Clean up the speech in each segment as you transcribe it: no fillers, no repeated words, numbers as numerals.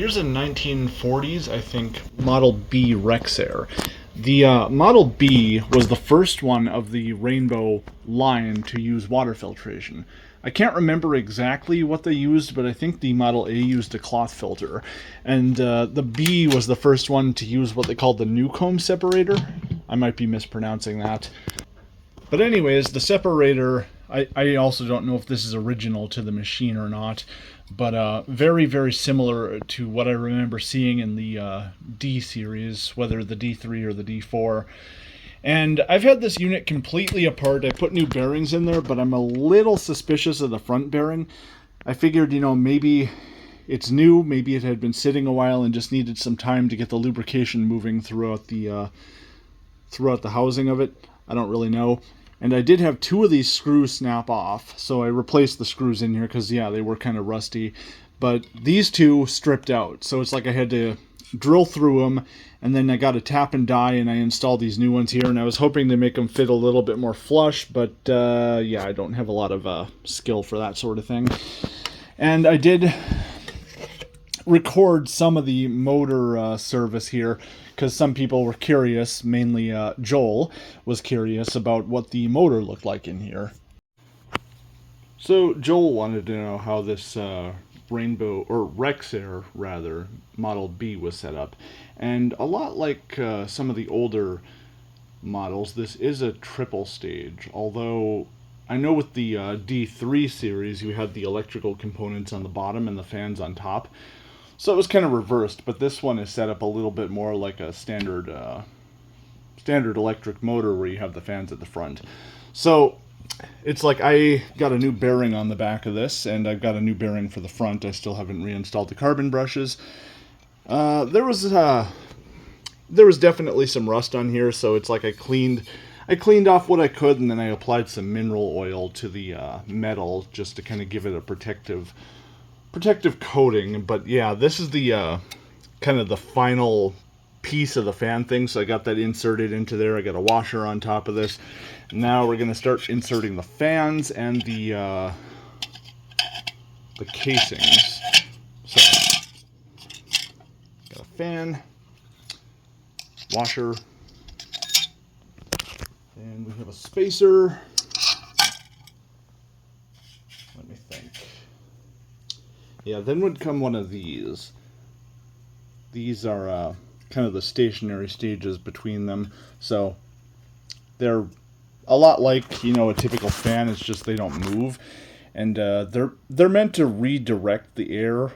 Here's a 1940s, I think, Model B Rexair. The Model B was the first one of the Rainbow line to use water filtration. I can't remember exactly what they used, but I think the Model A used a cloth filter. And the B was the first one to use what they called the Newcomb separator. I might be mispronouncing that. But anyways, the separator, I also don't know if this is original to the machine or not, but very, very similar to what I remember seeing in the D series, whether the D3 or the D4. And I've had this unit completely apart. I put new bearings in there, but I'm a little suspicious of the front bearing. I figured, maybe it's new, maybe it had been sitting a while and just needed some time to get the lubrication moving throughout the housing of it. I don't really know. And I did have two of these screws snap off, so I replaced the screws in here because, yeah, they were kind of rusty. But these two stripped out, so it's like I had to drill through them, and then I got a tap and die, and I installed these new ones here, and I was hoping to make them fit a little bit more flush, but, yeah, I don't have a lot of skill for that sort of thing. And I did record some of the motor service here, because some people were curious, mainly Joel was curious about what the motor looked like in here. So Joel wanted to know how this Rainbow, or Rexair rather, Model B was set up. And a lot like some of the older models, this is a triple stage, although I know with the D3 series you had the electrical components on the bottom and the fans on top. So it was kind of reversed, but this one is set up a little bit more like a standard electric motor where you have the fans at the front. So it's like I got a new bearing on the back of this, and I've got a new bearing for the front. I still haven't reinstalled the carbon brushes. There was definitely some rust on here, so it's like I cleaned off what I could, and then I applied some mineral oil to the metal just to kind of give it a protective coating. But yeah, this is the kind of the final piece of the fan thing, so I got that inserted into there. I got a washer on top of this. Now we're going to start inserting the fans and the casings. So got a fan, washer, and we have a spacer. Let me think. Yeah, then would come one of these. These are kind of the stationary stages between them. So they're a lot like, a typical fan. It's just they don't move. And they're meant to redirect the air.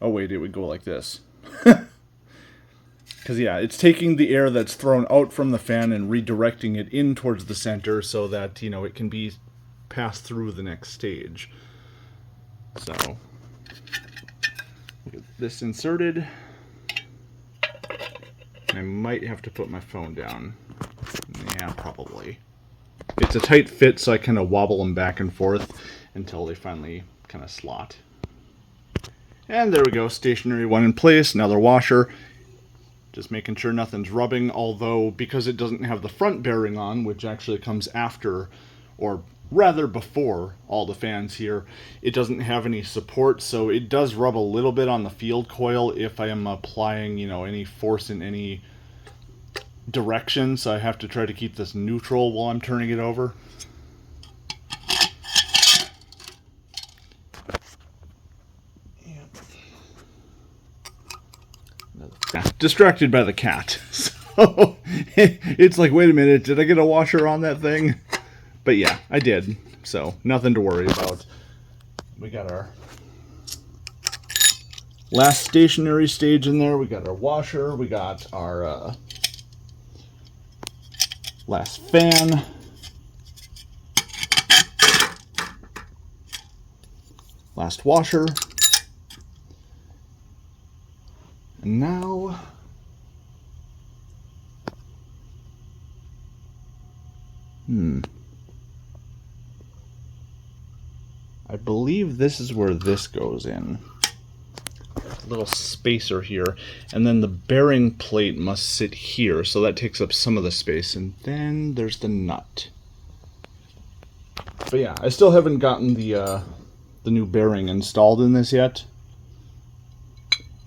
Oh wait, it would go like this. Because yeah, it's taking the air that's thrown out from the fan and redirecting it in towards the center so that, it can be passed through the next stage. So, get this inserted. I might have to put my phone down. Yeah, probably. It's a tight fit, so I kind of wobble them back and forth until they finally kind of slot. And there we go, stationary one in place, another washer. Just making sure nothing's rubbing, although because it doesn't have the front bearing on, which actually comes after, or rather before all the fans here, it doesn't have any support, so it does rub a little bit on the field coil if I am applying, any force in any direction, so I have to try to keep this neutral while I'm turning it over. Distracted by the cat. So it's like, wait a minute, did I get a washer on that thing? But yeah, I did. So nothing to worry about. We got our last stationary stage in there. We got our washer. We got our last fan. Last washer. And now I believe this is where this goes in. Little spacer here, and then the bearing plate must sit here, so that takes up some of the space, and then there's the nut. But yeah, I still haven't gotten the new bearing installed in this yet.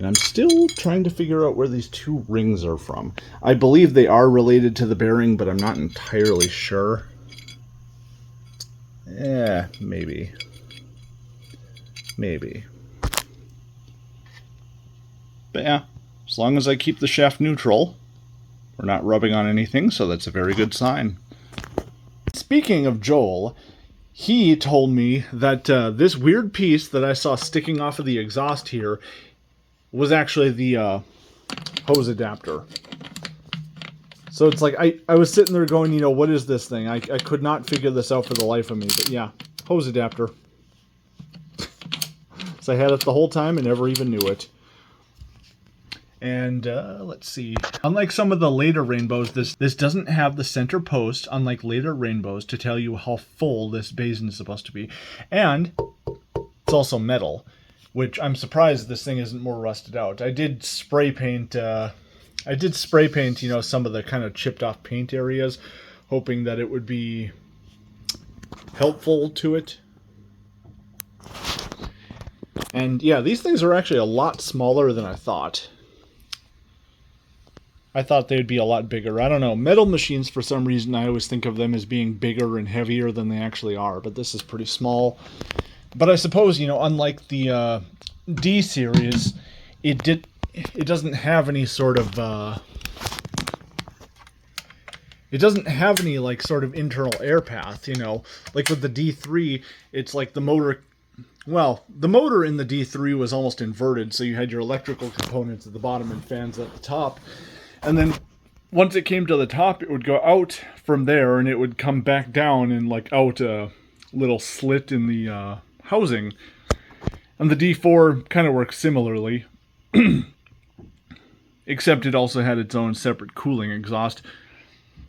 And I'm still trying to figure out where these two rings are from. I believe they are related to the bearing, but I'm not entirely sure. Yeah, maybe. Maybe. But yeah, as long as I keep the shaft neutral, we're not rubbing on anything, so that's a very good sign. Speaking of Joel, he told me that this weird piece that I saw sticking off of the exhaust here was actually the hose adapter. So it's like, I was sitting there going, you know, what is this thing? I could not figure this out for the life of me, but yeah, hose adapter. So I had it the whole time and never even knew it. And let's see. Unlike some of the later rainbows, this doesn't have the center post, unlike later rainbows, to tell you how full this basin is supposed to be. And it's also metal, which I'm surprised this thing isn't more rusted out. I did spray paint, you know, some of the kind of chipped off paint areas, hoping that it would be helpful to it. And yeah, these things are actually a lot smaller than I thought. I thought they'd be a lot bigger. I don't know. Metal machines, for some reason, I always think of them as being bigger and heavier than they actually are, but this is pretty small. But I suppose, you know, unlike the D series, it doesn't have any sort of it doesn't have any like sort of internal air path, you know. Like with the D3, it's like the motor. Well, the motor in the D3 was almost inverted, so you had your electrical components at the bottom and fans at the top. And then once it came to the top, it would go out from there and it would come back down and like out a little slit in the housing. And the D4 kind of works similarly, except it also had its own separate cooling exhaust.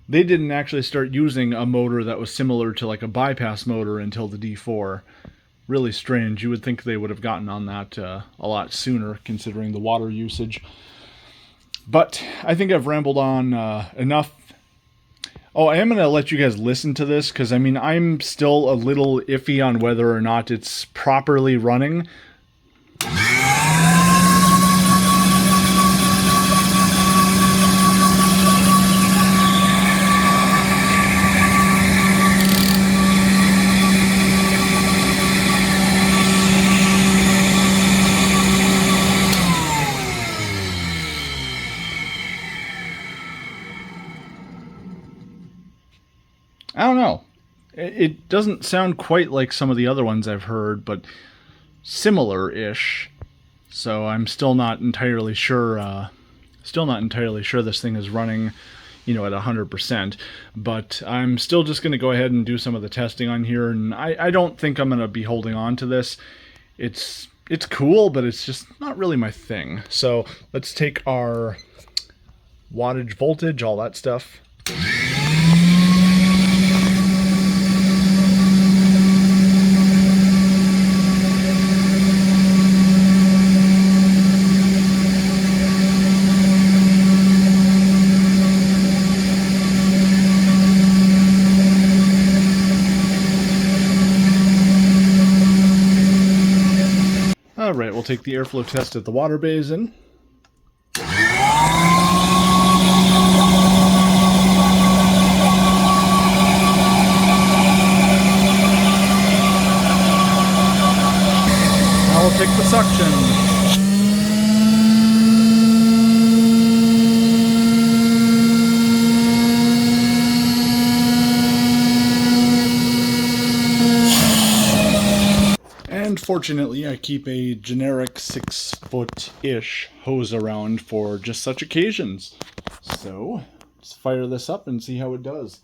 They didn't actually start using a motor that was similar to like a bypass motor until the D4. Really strange. You would think they would have gotten on that a lot sooner, considering the water usage. But I think I've rambled on enough. Oh, I am going to let you guys listen to this, because I mean, I'm still a little iffy on whether or not it's properly running. I don't know. It doesn't sound quite like some of the other ones I've heard, but similar-ish. So I'm still not entirely sure. Still not entirely sure this thing is running, you know, at 100%. But I'm still just going to go ahead and do some of the testing on here, and I don't think I'm going to be holding on to this. It's cool, but it's just not really my thing. So let's take our wattage, voltage, all that stuff. Alright, we'll take the airflow test at the water basin. Now we'll take the suction. And fortunately, I keep a generic 6-foot-ish hose around for just such occasions. So, let's fire this up and see how it does.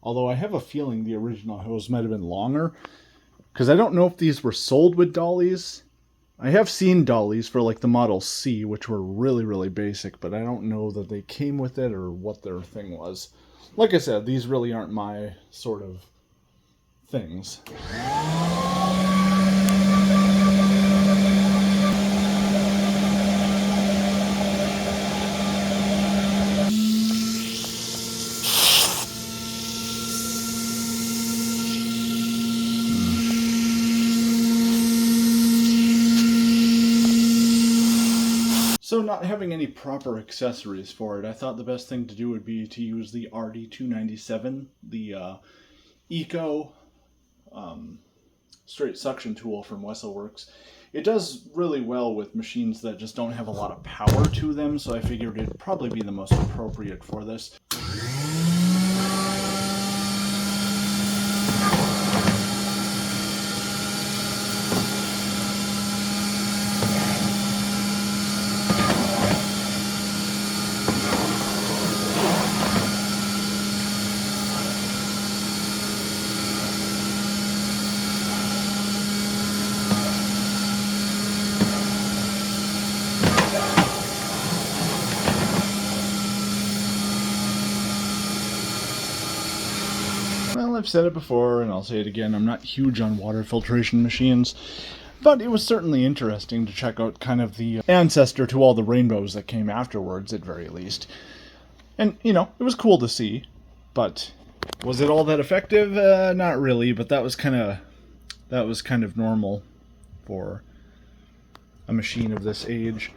Although I have a feeling the original hose might have been longer, because I don't know if these were sold with dollies. I have seen dollies for like the Model C, which were really, really basic, but I don't know that they came with it or what their thing was. Like I said, these really aren't my sort of things. So not having any proper accessories for it, I thought the best thing to do would be to use the RD297, the Eco straight suction tool from WesselWorks. It does really well with machines that just don't have a lot of power to them, so I figured it'd probably be the most appropriate for this. Well, I've said it before, and I'll say it again, I'm not huge on water filtration machines, but it was certainly interesting to check out kind of the ancestor to all the rainbows that came afterwards, at very least. And, you know, it was cool to see, but was it all that effective? Not really, but that was kind of normal for a machine of this age.